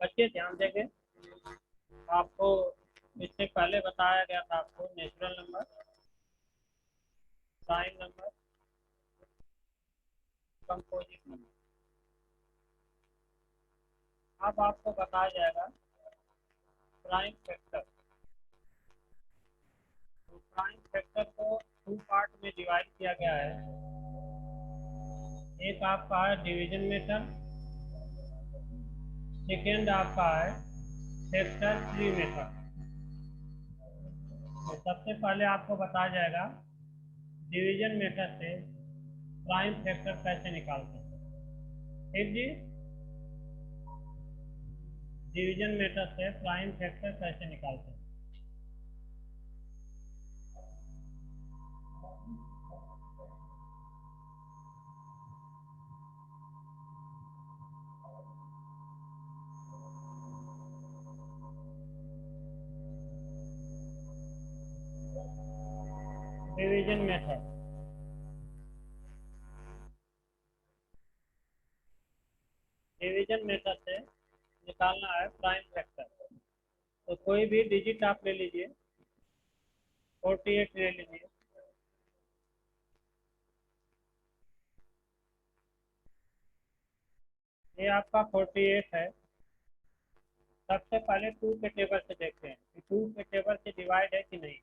बच्चे ध्यान देंगे। आपको इससे पहले बताया गया था आपको natural number, prime number, composite number. अब आपको बताया जाएगा प्राइम फैक्टर। तो प्राइम फैक्टर को टू पार्ट में डिवाइड किया गया है। एक आपका है डिवीजन मेथड, सेकेंड आपका है फैक्टर ट्री मेथड। तो सबसे पहले आपको बताया जाएगा डिवीजन मेथड से प्राइम फैक्टर कैसे निकालते हैं। ठीक जी, डिवीजन मेथड से प्राइम फैक्टर कैसे निकालते हैं। डिवीजन मेथड, डिवीजन मेथड से निकालना है प्राइम फैक्टर। तो कोई भी डिजिट आप ले लीजिए, 48 ले लीजिए। ये आपका 48 है। सबसे पहले टू के टेबल से देखते हैं कि टू के टेबल से डिवाइड है कि नहीं।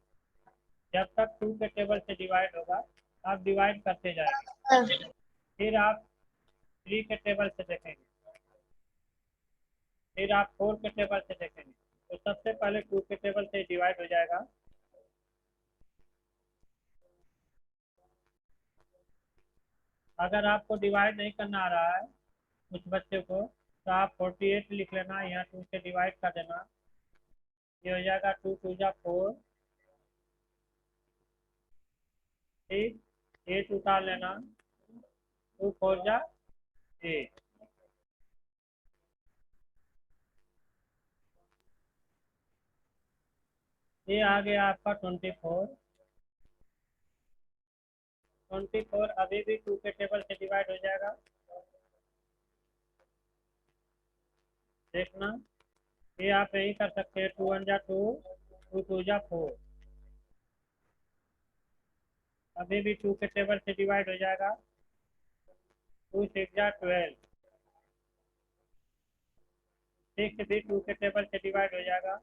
जब तक टू के टेबल से डिवाइड होगा आप डिवाइड करते जाएंगे। फिर आप थ्री के टेबल से देखेंगे, फिर आप फोर के टेबल से देखेंगे। तो सबसे पहले टू के टेबल से डिवाइड हो जाएगा। अगर आपको डिवाइड नहीं करना आ रहा है कुछ बच्चे को, तो आप 48 लिख लेना, यहाँ टू से डिवाइड कर देना। ये हो जाएगा टू टू जा फोर, ठीक। एट उतार लेना, टू फोर जा एट। ये आ गया आपका 24। 24 अभी भी टू के टेबल से डिवाइड हो जाएगा, देखना। ये आप यही कर सकते हैं, टू वन जा टू, टू टू जा फोर। अभी भी टू के टेबल से डिवाइड हो जाएगा, टू सिक्स जा 12। सिक्स भी टू के टेबल से डिवाइड हो जाएगा,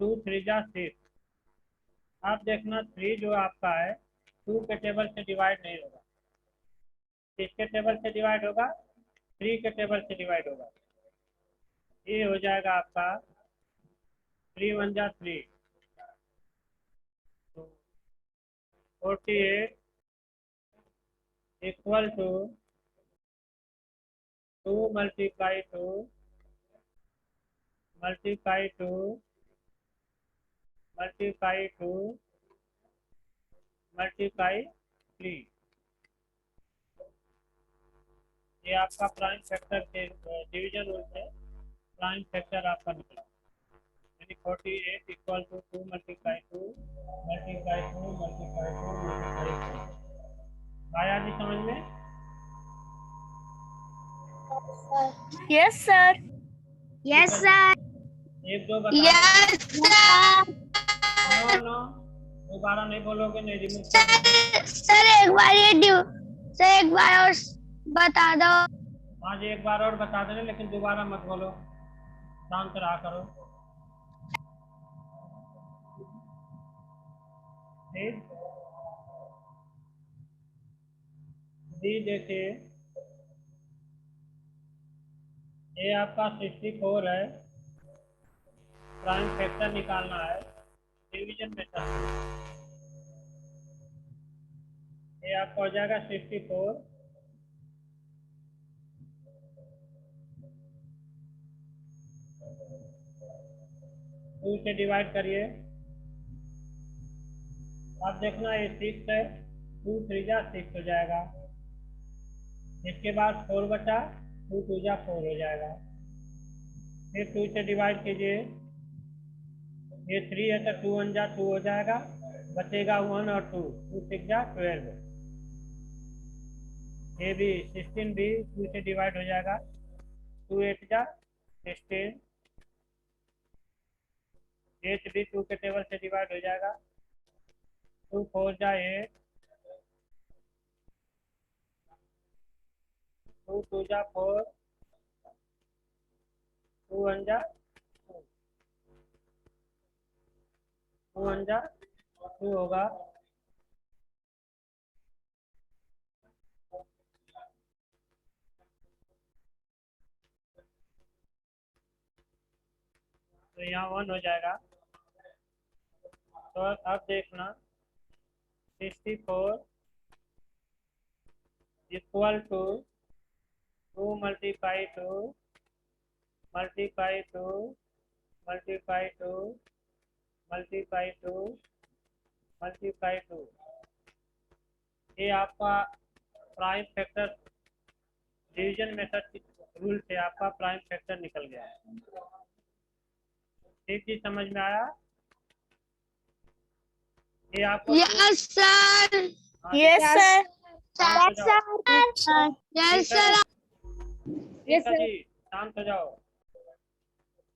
टू थ्री जा सिक्स। आप देखना थ्री जो आपका है टू के टेबल से डिवाइड नहीं होगा। किसके टेबल से डिवाइड होगा? थ्री के टेबल से डिवाइड होगा। ये हो जाएगा आपका थ्री वन जा three, 48 equal to two multiply two multiply three. ये आपका प्राइम फैक्टर के डिवीजन रूल से प्राइम फैक्टर आपका निकला, यानी 48 equal to two multiply two multiply two multiply two multiply two. आया जी समझ में? Yes sir. Yes sir. एक दो बता। Yes sir. नो नो, दोबारा नहीं बोलोगे, नहीं रिमूव कर सर दूंगा। सर एक बार सर एक बार और बता दो। हाँ जी, एक बार और बता देना, लेकिन दोबारा मत बोलो, शांत रहा करो। ठीक, डी देखिए, ये आपका 64 है। प्राइम फैक्टर निकालना है डिवीजन मेथड। ये आपका हो जाएगा 64, टू से डिवाइड करिए। अब देखना ये 6 है, टू थ्री जा 6 हो जाएगा। इसके बाद 4 बचा, टू टू जा 4 हो जाएगा। फिर 2 से डिवाइड कीजिए, ये 3 है तो 2 वन जा 2 हो जाएगा, बचेगा 1 और 2, 2 6 जा 12। ए भी 16 भी 2 से डिवाइड हो जाएगा, 2 8 जा 16, 8 भी 2 के टेबल से डिवाइड हो जाएगा, 2 4 जा 8, 2 2 जा 4, 2 1 जा 2, 2 1 जा 2 होगा, तो यहाँ 1 हो जाएगा। तो अब देखना 64 equal to 2 multiply 2 multiply 2 multiply 2 multiply 2 multiply 2, ये आपका prime factor division method rule से आपका प्राइम फैक्टर निकल गया है। ठीक चीज समझ में आया? ये आपको Yes, sir. Yes, sir. शांत हो जाओ। Yes, ठीक है? sir. ठीक है जी, शांत हो जाओ।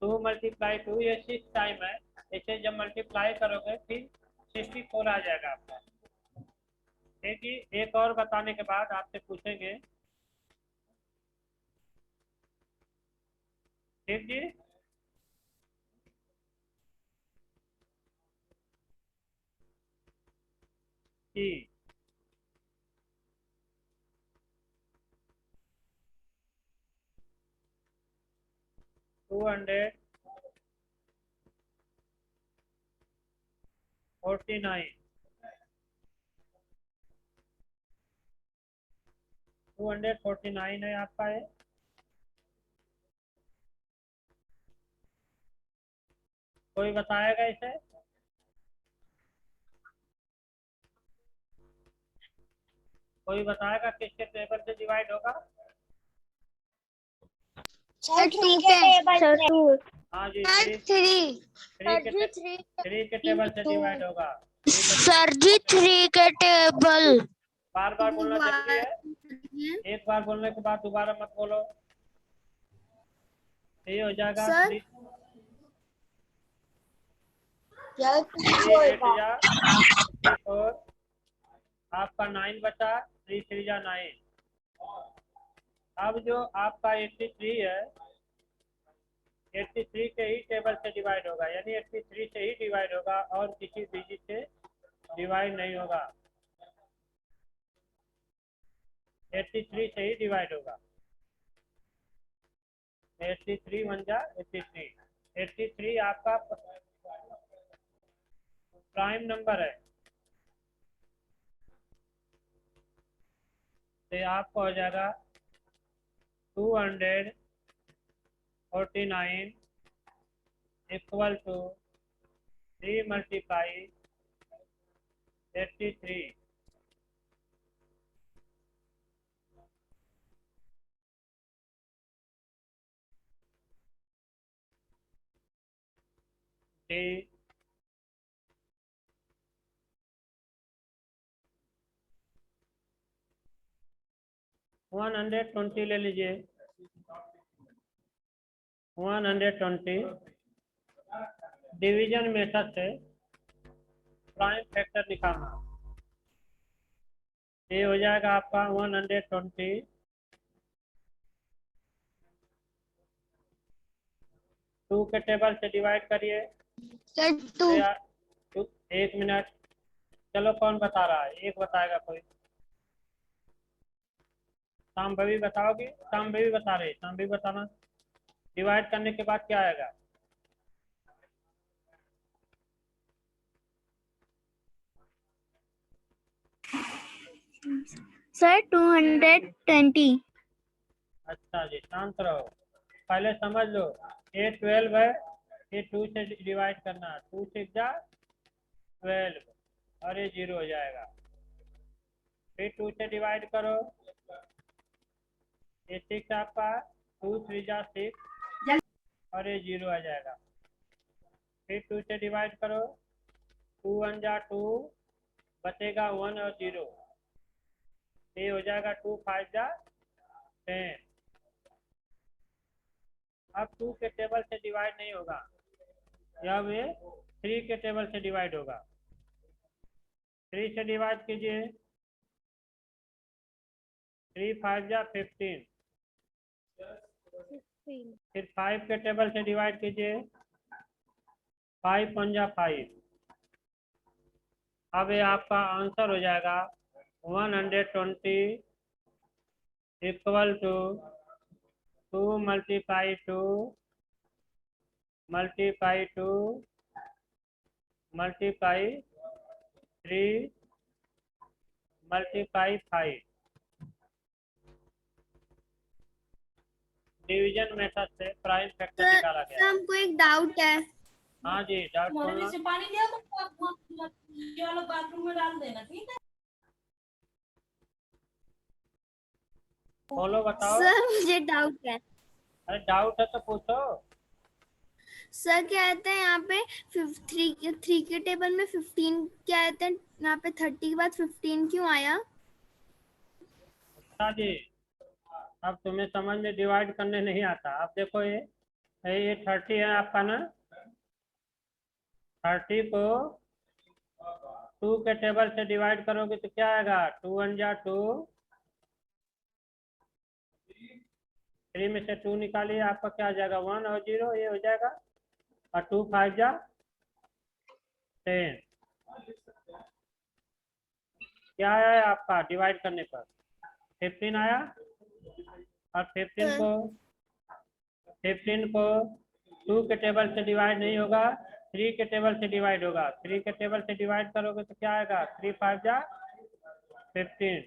2 मल्टीप्लाई 2 ये 6 टाइम है, इसे जब मल्टीप्लाई करोगे फिर 64 आ जाएगा आपका। ठीक है, एक और बताने के बाद आपसे पूछेंगे। ठीक जी, जी 249 249 है आपका ये। कोई बताएगा इसे? कोई बताएगा किसके टेबल से डिवाइड होगा? Sir, 2 के Sir, 2. हाँ जी, Sir, 3. 3 के टेबल से डिवाइड होगा। सर जी 3 के टेबल। बार बार बोलना जरूरी है, एक बार बोलने के बाद दोबारा मत बोलो। ये हो जाएगा Sir? 3 8 जा 64, आपका 9 बचा, 3 3 जा 9। अब जो आपका 83 है, 83 के ही टेबल से डिवाइड होगा, यानी 83 से ही डिवाइड होगा और किसी डिजिट से डिवाइड नहीं होगा। 83 से ही डिवाइड होगा। 83 1 जा 83, 83 आपका प्राइम नंबर है। तो आपको हो जाएगा 249 इक्वल टू 3 मल्टीप्लाई 83। डी 120 ले लीजिए, 120 डिवीजन मेथड से प्राइम फैक्टर निकालना। ये हो जाएगा आपका 120 2 के टेबल से डिवाइड करिए। सर 2। एक मिनट, चलो कौन बता रहा है? एक बताएगा कोई। शाम्भवी बताओगी? शाम्भवी बता रही, शाम्भवी बताना। डिवाइड करने के बाद क्या आएगा? Sir, 220. अच्छा जी, शांत रहो, पहले समझ लो। ये 12 है, ये 2 से डिवाइड करना, 2 6 जा 12 और ये 0 हो जाएगा। फिर 2 से डिवाइड करो, ये 6 आपका, 2 3 जा 6 और ये 0 आ जाएगा। फिर 2 से डिवाइड करो, 2 1 जा 2, बचेगा 1 और 0, ये हो जाएगा 2 5 जा 10। अब 2 के टेबल से डिवाइड नहीं होगा, जब ये 3 के टेबल से डिवाइड होगा। 3 से डिवाइड कीजिए, 3 5 जा 15। फिर 5 के टेबल से डिवाइड कीजिए, 5 1 जा 5। अब ये आपका आंसर हो जाएगा 120 equal to 2 multiply 2 multiply 2 multiply 3 multiply 5। Division method से प्राइम फैक्टर निकाला गया। हमको एक डाउट है। हाँ जी, डाउट बोलना। से पानी लिया तो ये वाला बाथरूम में डाल देना, ठीक है। बोलो, बताओ। सर मुझे डाउट है। अरे डाउट है तो पूछो। सर क्या कहते हैं यहाँ पे 3 के टेबल में 15 क्या कहते हैं, यहाँ पे 30 के बाद 15 क्यों आया? अच्छा जी, अब तुम्हें समझ में डिवाइड करने नहीं आता। अब देखो, ये 30 है आपका ना। 30 को 2 के टेबल से डिवाइड करोगे तो क्या आएगा? 2 1 जा 2, 3 में से 2 निकालिए, आपका क्या आ जाएगा? 1 और 0 ये हो जाएगा। और 2 5 जा 10। क्या आया आपका डिवाइड करने पर? 15 आया। और 15 को 2 के टेबल से डिवाइड नहीं होगा, 3 के टेबल से डिवाइड होगा। 3 के टेबल से डिवाइड करोगे तो क्या आएगा? 3 5 जा 15।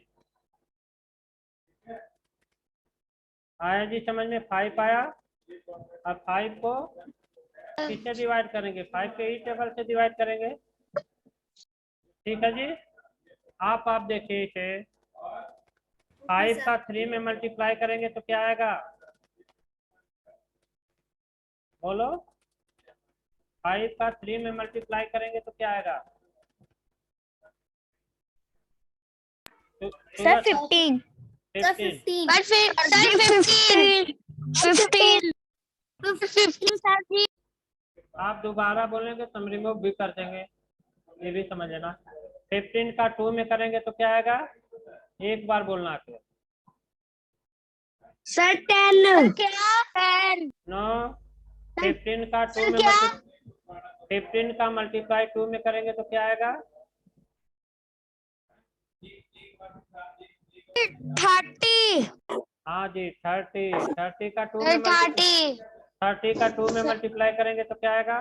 आया जी समझ में? 5 आया। अब 5 को किससे डिवाइड करेंगे? 5 के ही टेबल से डिवाइड करेंगे। ठीक है जी। आप देखिए इसे, 5 का 3 में मल्टीप्लाई करेंगे तो क्या आएगा? बोलो, 5 का 3 में मल्टीप्लाई करेंगे तो क्या आएगा? सर 15। 15 आप दोबारा बोलेंगे तो हम रिमूव भी कर देंगे, ये भी समझ लेना। 15 का 2 में करेंगे तो क्या आएगा? एक बार बोलना आपको। सर 10। नो, 15 का 2 में 15 का मल्टीप्लाई 2 में करेंगे तो क्या आएगा? 30। हाँ जी 30। 30 का 2 में 30 का 2 में मल्टीप्लाई करेंगे तो क्या आएगा?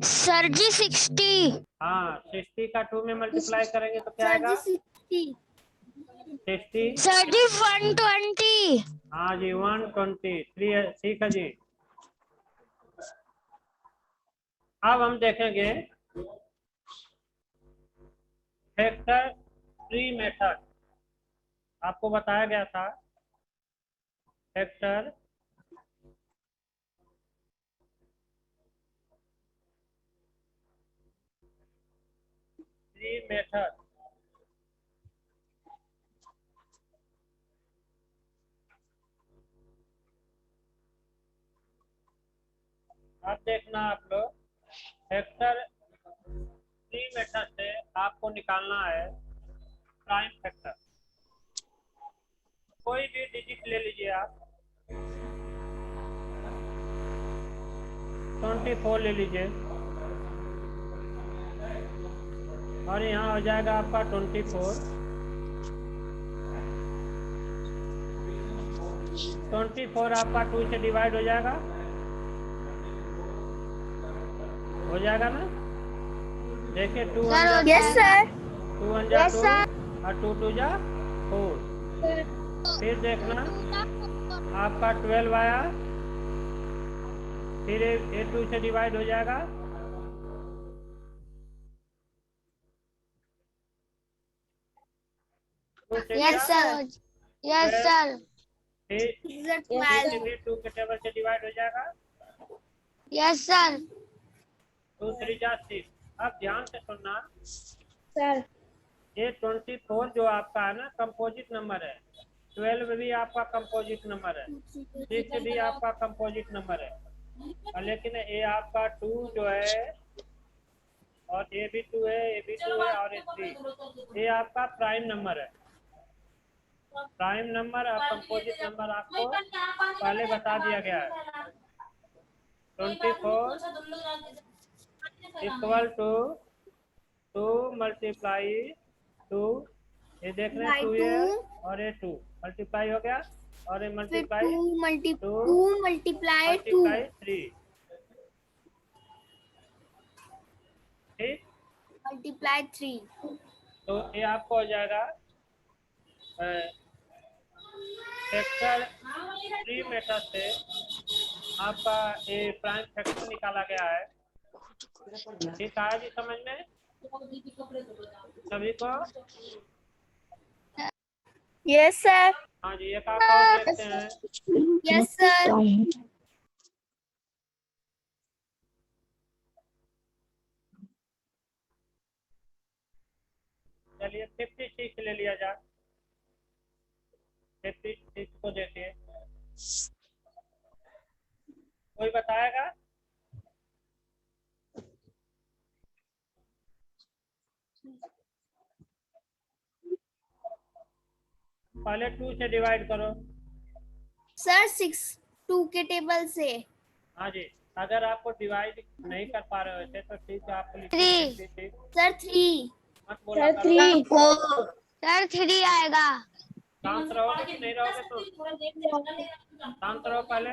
सर जी 60। हाँ, 60 का 2 में मल्टीप्लाई करेंगे तो क्या आएगा? 60। 60। सर जी 120। हाँ जी 123। ठीक है जी। अब हम देखेंगे फैक्टर ट्री मेथड। आपको बताया गया था फैक्टर ट्री मेथड। अब देखना आप लोग, फैक्टर ट्री मेथड से आपको निकालना है प्राइम फैक्टर। कोई भी डिजिट ले लीजिए आप, 24 ले लीजिए, और यहाँ हो जाएगा आपका 24। 24 आपका 2 से डिवाइड हो जाएगा ना? देखिए 2 यस सर। 2 1 जा 2 और 2 2 जा 4। फिर देखना आपका 12 आया, फिर ये 2 से डिवाइड हो जाएगा। Yes, sir. Yes, sir. फिर 2 के टेबल से डिवाइड हो जाएगा। Yes, sir. 2 3 जा 6। अब ध्यान से सुनना, सर ये 24 जो आपका है ना कंपोजिट नंबर है, 12 भी आपका कंपोजिट नंबर है, 6 भी आपका कंपोजिट नंबर है, लेकिन ये आपका 2 जो है और ये भी 2 है, ये भी 2 है और ये 3, ये आपका प्राइम नंबर है। प्राइम नंबर और कंपोजिट नंबर आपको पहले बता दिया गया है। 24 इक्वल टू 2 मल्टीप्लाई 2, ये देख रहे हैं 2 ये और ये 2 मल्टीप्लाई हो गया और ये फिर मल्टीप्लाई 2 मल्टीप्लाई 2 मल्टीप्लाई 3, ठीक। मल्टीप्लाई 3। तो ये आपको हो जाएगा फैक्टर 3 मेथड से आपका ये प्राइम फैक्टर निकाला गया है। ठीक है जी, समझ में सभी को? Yes sir. हाँ जी, एक आप और देखते हैं। Yes sir. चलिए 56 ले लिया जाए। 56 को देखिए, कोई बताएगा? पहले 2 से डिवाइड करो। सर 6 2 के टेबल से। हाँ जी, अगर आपको डिवाइड नहीं कर पा रहे वैसे तो ठीक है, आपको Three. लिखिए सर 3। मत बोला करो। सर 3 आएगा। शांत रहोगे कि नहीं रहोगे? तो शांत रहो पहले।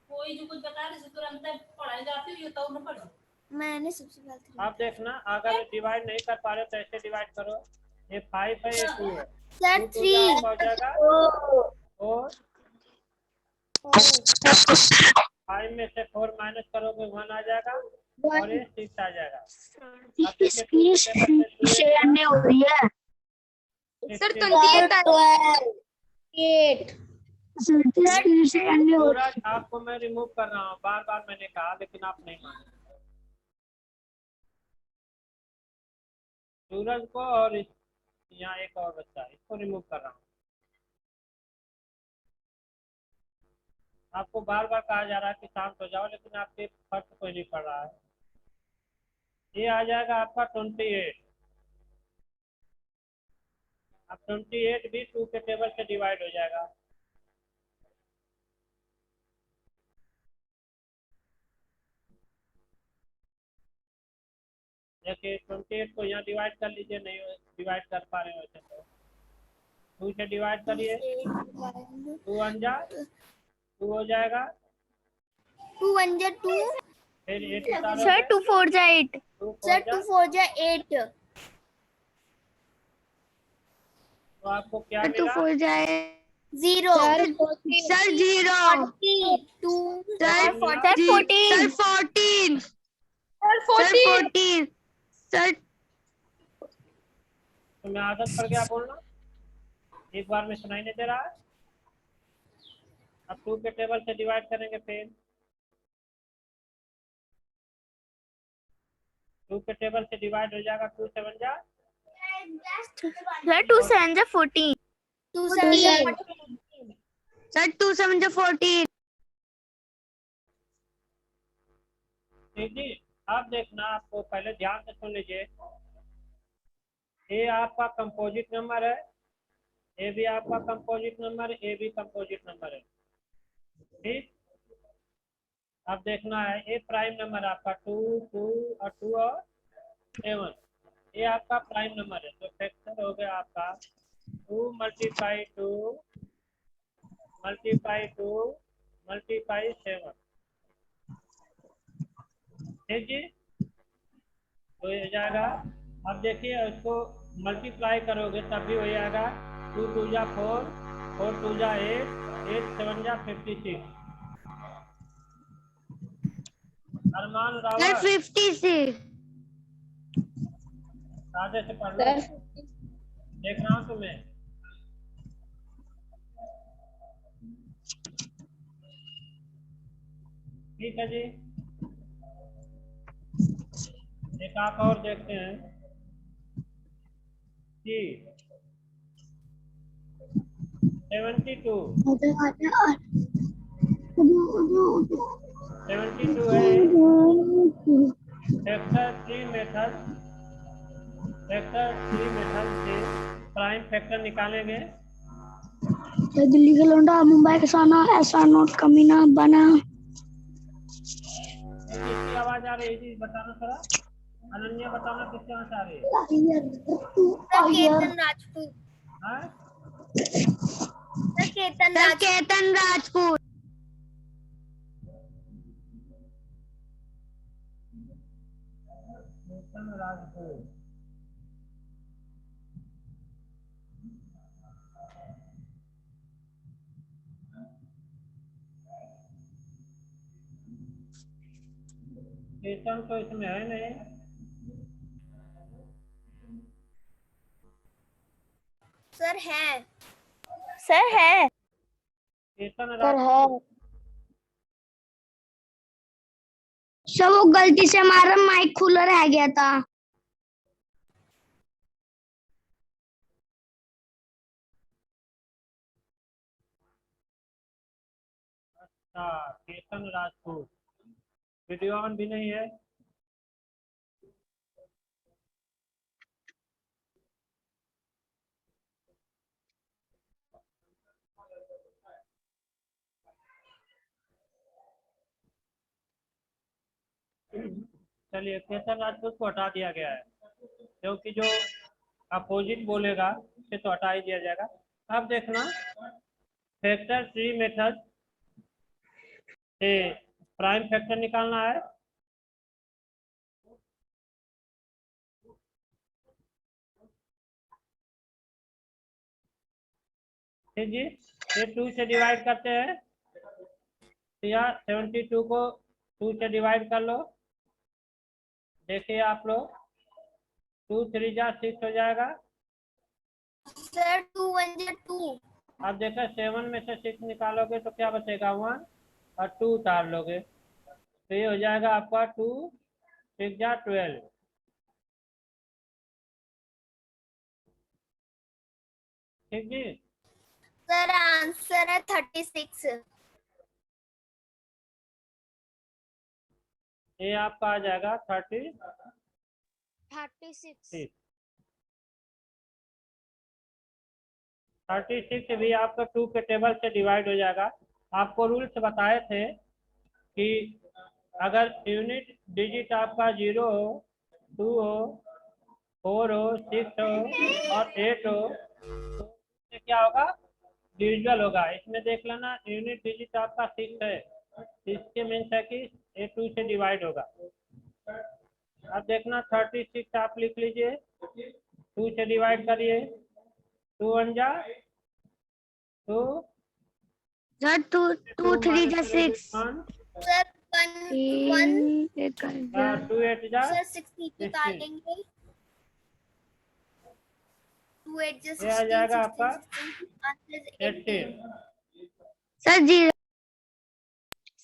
कोई जो कुछ बता रहे तुरंत पढ़ाई जाती है तो न पढ़ो। मैंने सबसे पहले आप देखना, अगर डिवाइड नहीं कर पा रहे तो ऐसे डिवाइड करो। ये 5 है, ये 2 है। सर 2 3। हो जाएगा और 5 में से 4 माइनस करोगे 1 आ जाएगा और ये 6 आ जाएगा। अब देखिए हो रही है सर 8 सूरज, आपको मैं रिमूव कर रहा हूँ, बार बार मैंने कहा लेकिन आप नहीं माने। सूरज को और यहाँ एक और बच्चा, इसको रिमूव कर रहा हूँ। आपको बार बार कहा जा रहा है कि शांत हो जाओ, लेकिन आपके फर्क कोई नहीं पड़ रहा है। ये आ जाएगा आपका 28। अब 28 भी 2 के टेबल से डिवाइड हो जाएगा। देखिए 28 को यहाँ डिवाइड कर लीजिए, नहीं डिवाइड कर पा रहे हो वैसे तो 2 से डिवाइड करिए। 2 1 जा 2 हो जाएगा, 2 1 जा 2। फिर 8 उतारोगे, सर 2 4 जा 8। 2 सर 4 जा 2 4 जा 8। तो आपको क्या 2 मिला? 4 जाए 0 सर 0 2 सर 14 14 सर 14 सर तो मैं आदत पड़ गया बोलना, एक बार में सुनाई नहीं दे रहा है। अब 2 के टेबल से डिवाइड करेंगे, फिर 2 के टेबल से डिवाइड हो जाएगा। 2 7 जा सर 2 7 जा 14 2 7 जा सर 2 7 जा 14 ठीक जी। अब देखना, आपको पहले ध्यान से सुन लीजिए। ये आपका कंपोजिट नंबर है, ये भी आपका कंपोजिट नंबर है, ये भी कंपोजिट नंबर है, ठीक। अब देखना है, ये प्राइम नंबर आपका 2 2 और 2 और 7, ये आपका प्राइम नंबर है। तो फैक्टर हो गया आपका 2 मल्टीप्लाई 2 मल्टीप्लाई 2 मल्टीप्लाई 7, ठीक जी। तो ये हो जाएगा। अब देखिए उसको मल्टीप्लाई करोगे तब भी वही आएगा। 2 2 जा 4 4 2 जा 8 8 7 जा 56। अरमान सर रावत 56 आधे से पढ़ लो, देख रहा हूँ तुम्हें। ठीक है जी। एक आंख और देखते हैं जी 72 72 है फैक्टर 3 मेथड से प्राइम फैक्टर निकालेंगे। दिल्ली का लौंडा मुंबई का सोना ऐसा नोट कमीना बना। किसकी आवाज आ रही है जी बताना थोड़ा। अनन्या बताना किसकी आवाज आ रही है। सर केतन राजपूत। हाँ सर केतन राजपूत। केतन राजपूत। केतन तो इसमें है नहीं। सर है। केतन सर राजपूत। है सर वो गलती से हमारा माइक खुला रह गया था। अच्छा केतन राजपूत वीडियो ऑन भी नहीं है। चलिए केतन राजपूत को हटा दिया गया है क्योंकि जो अपोजिट बोलेगा उसे तो हटा ही दिया जाएगा। अब देखना फैक्टर 3 मेथड से प्राइम फैक्टर निकालना है। ठीक जी ये 2 से डिवाइड करते हैं तो यहाँ 72 को 2 से डिवाइड कर लो। देखिए आप लोग 2 3 जा 6 हो जाएगा। सर 2 1 जा 2। अब देखो 7 में से 6 निकालोगे तो क्या बचेगा 1 और 2 उतार लोगे तो ये हो जाएगा आपका 2 6 जा 12। ठीक जी सर आंसर है 36। ये आपका आ जाएगा 36। 36 भी आपका 2 के टेबल से डिवाइड हो जाएगा। आपको रूल्स बताए थे कि अगर यूनिट डिजिट आपका 0 हो 2 हो 4 हो 6 हो और 8 हो तो इससे क्या होगा डिविजुअल होगा। इसमें देख लेना यूनिट डिजिट आपका 6 है इसके मीन्स है कि ये 2 से डिवाइड होगा। अब देखना 36 आप लिख लीजिए 2 से डिवाइड करिए 2 1 जा 2 सर 2 3 जा 6 सर 1 2 8 जा सर 16 निकालेंगे। 2 8 जा ये आ जाएगा आपका 16 18। सर जी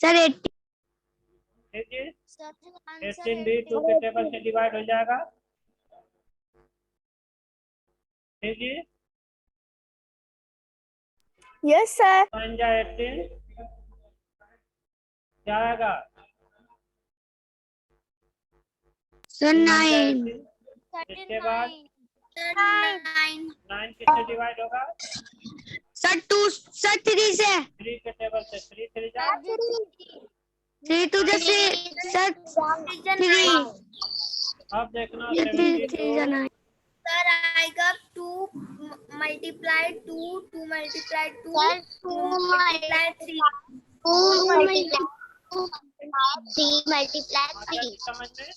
सर 80। ठीक है सर 18 भी 2 के टेबल से डिवाइड हो जाएगा। ठीक है यस सर 1 जा 18 क्या आएगा सर 2 1 जा 9 18 इसके बाद 9 किससे डिवाइड होगा सर 2 सर 3 से 3 के टेबल से 3 3 जा 3 2 जा 6 सर 3 अब देखना ये 3 72 जा 9 सर आएगा 2 मल्टीप्लाई 2 2 मल्टीप्लाई 2 2 मल्टीप्लाई 3 समझ में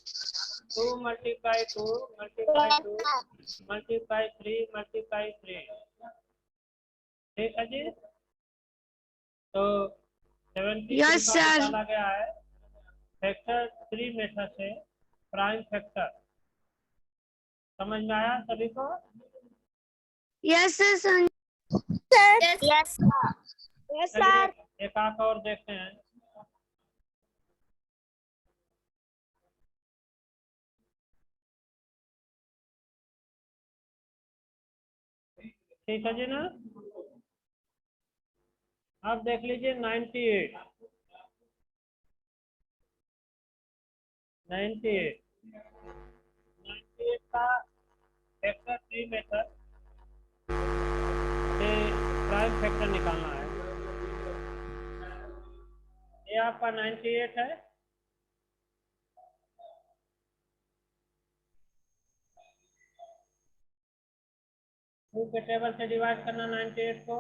2 मल्टीप्लाई 2 मल्टीप्लाई 2 मल्टीप्लाई 3 मल्टीप्लाई 3। ठीक है जी तो 72 यस का सर निकाला गया है फैक्टर 3 मेथड से प्राइम फैक्टर। समझ में आया सभी को। यस सर यस चलिए एक आंख और देखते हैं। ठीक है जी ना। अब देख लीजिए 98 का फैक्टर 3 मेथड से प्राइम फैक्टर निकालना है। ये आपका 98 है। टू के टेबल से डिवाइड करना 98 को,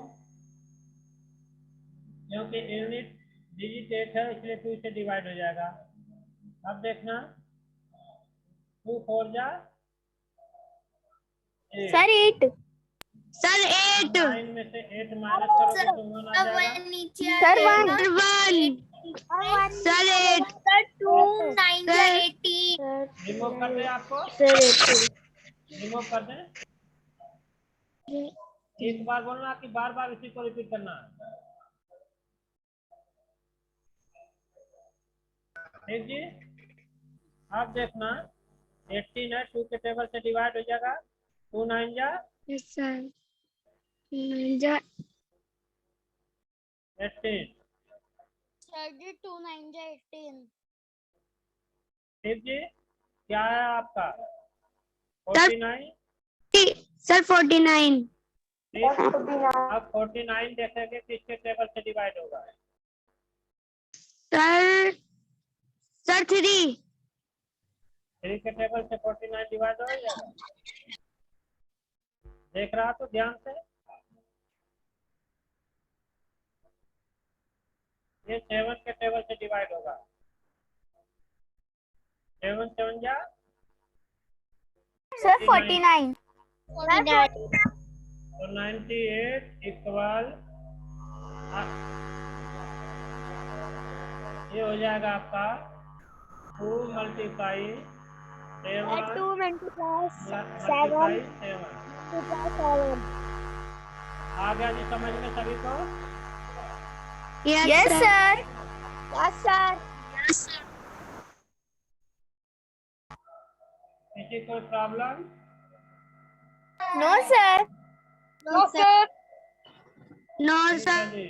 क्योंकि यूनिट डिजिट 8 है इसलिए 2 से डिवाइड हो जाएगा। अब देखना 2 4 जा 8। सर 8 सर 8 9 में से 8 माइनस करोगे तो 1 आ जाएगा। नीचे सर 1 सर 8 सर 2 9 जा 18 रिमूव कर दे आपको, सर 8 रिमूव कर दे। एक बार बोलना कि बार बार इसी को रिपीट करना है। ठीक जी। अब देखना 18 है, 2 के टेबल से डिवाइड हो जाएगा। 2 9 जा यस सर 9 जा 18। सर जी 2 9 जा 18 ठीक जी। क्या है आपका 49। सर 49 ठीक। अब 49 देखेंगे किसके टेबल से डिवाइड होगा। सर 3 3 के टेबल से 49 डिवाइड हो जाएगा। देख रहा तो ध्यान से। ये 7 के टेबल से डिवाइड होगा। 7 7 जा सर 49 तो 98 इक्वल ये हो जाएगा आपका 2 मल्टीप्लाई 7 मल्टीप्लाई 7। आ गया जी समझ में सभी को। यस सर किसी कोई प्रॉब्लम? नो सर नो ठीक है सर जी।